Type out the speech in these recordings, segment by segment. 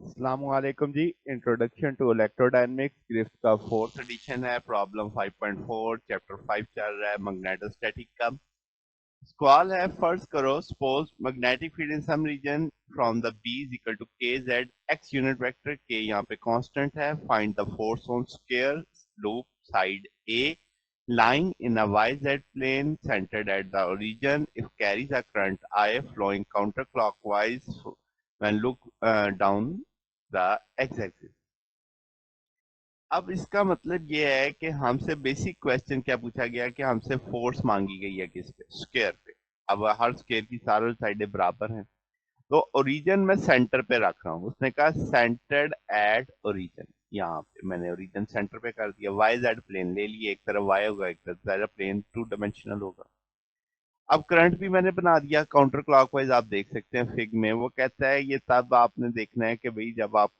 अस्सलामुअलैकुम जी। Introduction to electrodynamics Griffith का fourth edition है। प्रॉब्लम 5.4 चैप्टर 5 चल रहा है मैग्नेटोस्टैटिक का। सवाल है, फर्ज करो suppose magnetic field in some region from the B is equal to K Z X unit vector K यहाँ पे कांस्टेंट है। Find the force on square loop side A lying in a YZ plane centered at the origin if carries a current I flowing counterclockwise when look down the x-axis। अब इसका मतलब ये है कि हमसे बेसिक क्वेश्चन क्या पूछा गया कि हमसे फोर्स मांगी गई है किस पे, स्क्वायर पे। अब हर स्क्वायर की सारी साइडें बराबर हैं, तो ओरिजिन में सेंटर पे रख रहा हूँ। उसने कहा सेंटर्ड एट ओरिजिन, यहाँ पे मैंने ओरिजिन सेंटर पे कर दिया। वाई जेड प्लेन ले लिए, एक तरफ वाई होगा एक तरफ प्लेन टू डायमेंशनल होगा। अब करंट भी मैंने बना दिया काउंटर क्लॉकवाइज, आप देख सकते हैं फिग में। वो कहता है ये तब आपने देखना है कि भाई जब आप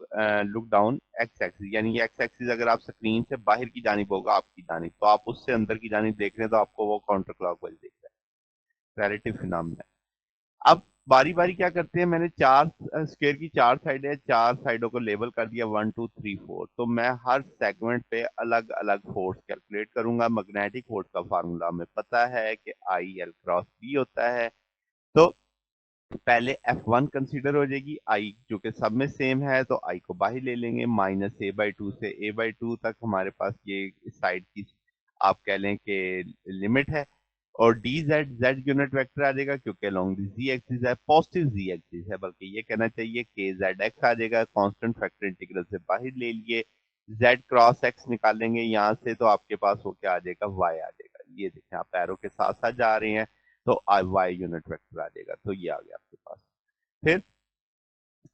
लुक डाउन एक्स एक्सिस, यानी एक्स एक्सिस अगर आप स्क्रीन से बाहर की जानिब होगा आपकी जानिब, तो आप उससे अंदर की जानिब देख रहे हैं तो आपको वो काउंटर क्लॉकवाइज दिख रहा है। Relative phenomena. अब बारी बारी क्या करते हैं, मैंने चार स्क्वायर की चार साइड है, चार साइडों को लेबल कर दिया 1 2 3 4। तो मैं हर सेगमेंट पे अलग अलग फोर्स कैलकुलेट करूंगा। मैग्नेटिक फोर्स का फार्मूला हमें पता है कि आई एल क्रॉस बी होता है। तो पहले F1 कंसीडर हो जाएगी, आई जो कि सब में सेम है तो आई को बाहर ले लेंगे। -a/2 से a/2 तक हमारे पास ये साइड की आप कह लें कि लिमिट है। और D Z Z unit vector आ जाएगा क्योंकि अलोंग जी एक्सिस है, पॉजिटिव जी एक्सिस है, बल्कि ये कहना चाहिए के जेड एक्स आ जाएगा। कांस्टेंट फैक्टर इंटीग्रल से बाहर ले लिए, जेड क्रॉस एक्स निकालेंगे यहाँ से, तो आपके पास वो क्या आ जाएगा, वाई आ जाएगा। ये देखें आप एरो के साथ साथ जा रहे हैं तो वाई यूनिट वेक्टर आ जाएगा। तो ये आ गया आपके पास। फिर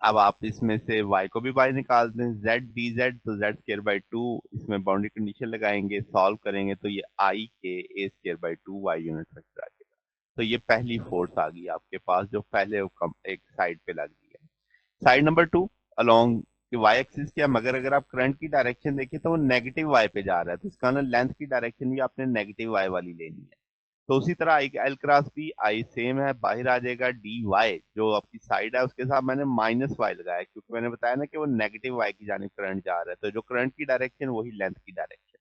अब आप इसमें से y को भी बाहर निकाल दें, z dz, तो z स्क्वायर बाई 2, इसमें बाउंड्री कंडीशन लगाएंगे, सॉल्व करेंगे तो ये i के a square by 2 y unit vector आ जाएगा। तो ये पहली फोर्स आ गई आपके पास जो पहले एक साइड पे लग गई है। Side number 2 along y axis क्या, मगर अगर आप करंट की डायरेक्शन देखें तो वो नेगेटिव y पे जा रहा है, तो इसका ना लेंथ की डायरेक्शन भी आपने नेगेटिव y वाली लेनी है। तो उसी तरह I L cross B, I same है, बाहर आ जाएगा डी वाई, जो आपकी साइड है उसके साथ मैंने माइनस वाई लगाया क्योंकि मैंने बताया ना कि वो नेगेटिव वाई की जानिब करंट जा रहा है, तो जो करंट की डायरेक्शन वही लेंथ की डायरेक्शन।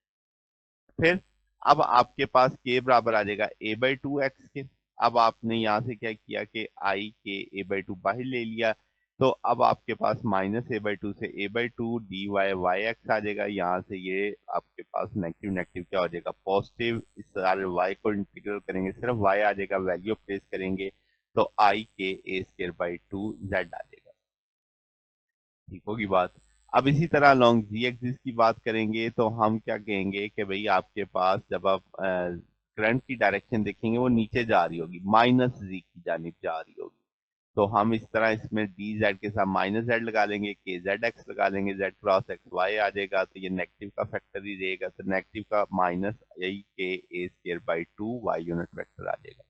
फिर अब आपके पास के बराबर आ जाएगा a/2 x के। अब आपने यहाँ से क्या किया कि आई के a/2 बाहर ले लिया, तो अब आपके पास -a/2 से a/2 dy वाई एक्स आ जाएगा। यहाँ से ये आपके पास नेगेटिव नेगेटिव क्या हो जाएगा, पॉजिटिव। इस सारे y को इंटीग्रल करेंगे, सिर्फ y आ जाएगा, वैल्यू प्लेस करेंगे तो आई के a स्क्वायर बाई 2 z आ जाएगा। ठीक होगी बात। अब इसी तरह लॉन्ग जी एक्सिस की बात करेंगे तो हम क्या कहेंगे कि भाई आपके पास जब आप करंट की डायरेक्शन देखेंगे वो नीचे जा रही होगी, माइनस जी की जानिब जा रही होगी। तो हम इस तरह इसमें डी जेड के साथ माइनस जेड लगा लेंगे, के जेड एक्स लगा लेंगे, जेड क्रॉस एक्स वाई आ जाएगा, तो ये नेगेटिव का फैक्टर ही रहेगा, तो नेगेटिव का माइनस यही के A square by 2 Y unit vector आ जाएगा।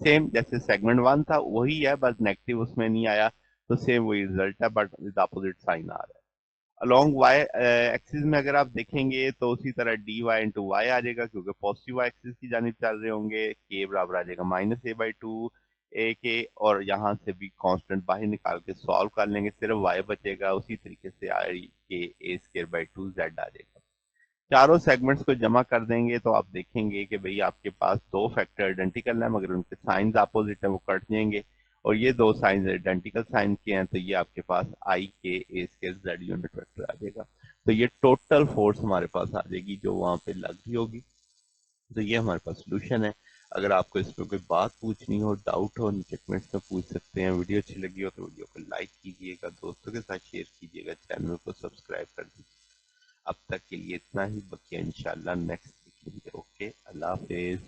सेम जैसे सेगमेंट 1 था वही है, बस नेगेटिव उसमें नहीं आया, तो सेम वही रिजल्ट है बट विद अपोजिट साइन आ रहा है। अलोंग वाई एक्सिस में अगर आप देखेंगे तो उसी तरह डी वाई इंटू वाई आ जाएगा क्योंकि पॉजिटिव वाई एक्सिस की जानिब चल रहे होंगे। के बराबर आ जाएगा -a/2 ए के, और यहाँ से भी कांस्टेंट बाहर निकाल के सॉल्व कर लेंगे, सिर्फ वाई बचेगा। उसी तरीके से आई के ए स्क्वायर बाई 2 जेड आ जाएगा। चारों सेगमेंट्स को जमा कर देंगे तो आप देखेंगे कि भाई आपके पास दो फैक्टर आइडेंटिकल है मगर उनके साइंस अपोजिट है, वो कट जाएंगे। और ये दो साइंस आइडेंटिकल साइन के हैं, तो ये आपके पास आई के A square Z unit vector आ जाएगा। तो ये टोटल फोर्स हमारे पास आ जाएगी जो वहां पे लग रही होगी। तो ये हमारे पास सोल्यूशन है। अगर आपको इस पर कोई बात पूछनी हो, डाउट हो, नीचे कमेंट्स में पूछ सकते हैं। वीडियो अच्छी लगी हो तो वीडियो को लाइक कीजिएगा, दोस्तों के साथ शेयर कीजिएगा, चैनल को सब्सक्राइब कर दीजिए। अब तक के लिए इतना ही, बकिया इंशाल्लाह नेक्स्ट देखेंगे। ओके, अल्लाह हाफिज।